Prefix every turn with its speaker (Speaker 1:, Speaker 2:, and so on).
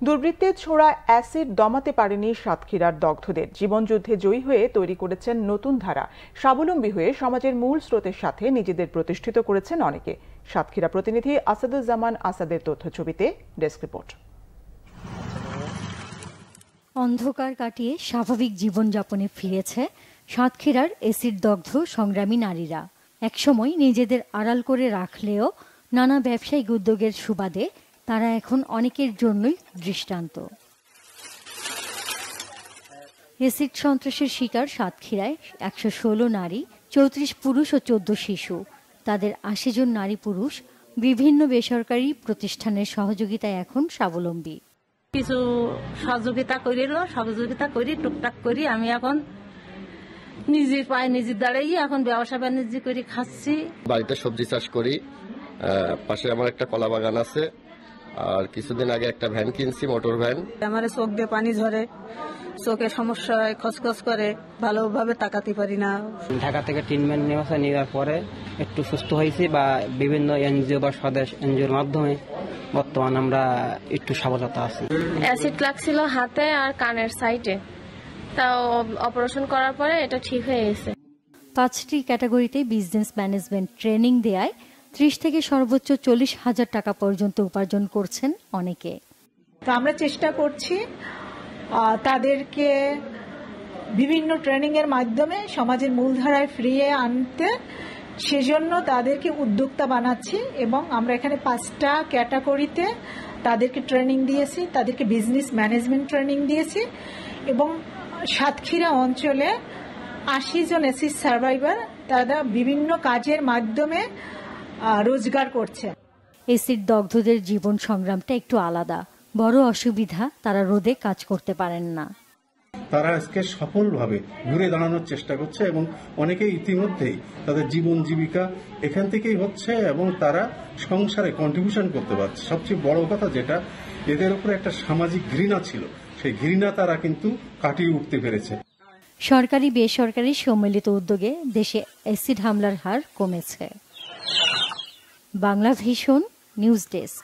Speaker 1: দুর্বৃত্তের ছোড়া অ্যাসিড দমাতে পারেনি সাতক্ষীরার দগ্ধদের। জীবনযুদ্ধে জয়ী হয়ে তৈরি করেছেন নতুন ধারা। স্বাবলম্বী হয়ে সমাজের মূল স্রোতের সাথে নিজেদের প্রতিষ্ঠিত করেছেন অনেকে। সাতক্ষীরা প্রতিনিধি আসাদুজ্জামান আসাদের তথ্যছবিতে ডেস্ক রিপোর্ট।
Speaker 2: অন্ধকার কাটিয়ে স্বাভাবিক জীবনযাপনে ফিরেছে সাতক্ষীরার অ্যাসিড দগ্ধ সংগ্রামী নারীরা। একসময় নিজেদের আড়াল করে রাখলেও নানা ব্যবসায়িক উদ্যোগের সুবাদে তারা এখন অনেকের জন্যই দৃষ্টান্ত। অ্যাসিড সন্ত্রাসের শিকার সাতক্ষীরায় 116 নারী, 34 পুরুষ ও 14 শিশু। তাদের 80 জন নারী পুরুষ বিভিন্ন বেসরকারি প্রতিষ্ঠানের সহযোগিতায় এখন স্বাবলম্বী।
Speaker 3: কিছু সহযোগিতা করি টুকটাক করি আমি এখন নিজের পায়ে নিজে দাঁড়িয়ে এখন ব্যবসা বাণিজ্য করে খাচ্ছি।
Speaker 4: বাড়িতে সবজি চাষ করি, পাশে আমার একটা কলা বাগান আছে, আর কিছুদিন আগে একটা ভ্যান কিনছি, মোটর ভ্যান।
Speaker 5: আমার চোখ দিয়ে পানি ঝরে, চোখের সমস্যা হয়, খসখস করে, ভালোভাবে তাকাতে পারি না।
Speaker 6: ঢাকা থেকে ট্রিটমেন্ট নেওয়ার পরে একটু সুস্থ হয়েছি, বা বিভিন্ন এনজিও বা স্বদেশ এনজিওর মাধ্যমে বর্তমান আমরা একটু সফলতা আছি।
Speaker 7: অ্যাসিড লাগছিল হাতে আর কানের সাইডে, তাও অপারেশন করার পরে এটা ঠিক হয়ে গেছে।
Speaker 2: 5টি ক্যাটাগরিতে বিজনেস ম্যানেজমেন্ট ট্রেনিং দেয়ায় 30 থেকে সর্বোচ্চ 40,000 টাকা পর্যন্ত উপার্জন করছেন অনেকে।
Speaker 8: তো আমরা চেষ্টা করছি তাদেরকে বিভিন্ন ট্রেনিং এর মাধ্যমে সমাজের মূলধারায় ফিরিয়ে আনতে। সেজন্য তাদেরকে উদ্যোক্তা বানাচ্ছি এবং আমরা এখানে 5টা ক্যাটাগরিতে তাদেরকে ট্রেনিং দিয়েছি, তাদেরকে বিজনেস ম্যানেজমেন্ট ট্রেনিং দিয়েছি এবং সাতক্ষীরা অঞ্চলে 80 জন অ্যাসিড সার্ভাইভার তারা বিভিন্ন কাজের মাধ্যমে রোজগার করছে।
Speaker 2: অ্যাসিড দগ্ধদের জীবন সংগ্রামটা একটু আলাদা। বড় অসুবিধা, তারা রোদে কাজ করতে পারেন না।
Speaker 9: তারা আজকে সফলভাবে ঘুরে দাঁড়ানোর চেষ্টা করছে এবং অনেকেই ইতিমধ্যেই তাদের জীবন জীবিকা এখান থেকেই হচ্ছে এবং তারা সংসারে কন্ট্রিবিউশন করতে পারছে। সবচেয়ে বড় কথা যেটা, এদের উপরে একটা সামাজিক ঘৃণা ছিল, সেই ঘৃণা তারা কিন্তু কাটিয়ে উঠতে পেরেছে।
Speaker 2: সরকারি বেসরকারি সম্মিলিত উদ্যোগে দেশে অ্যাসিড হামলার হার কমেছে। Bangla vision news desk.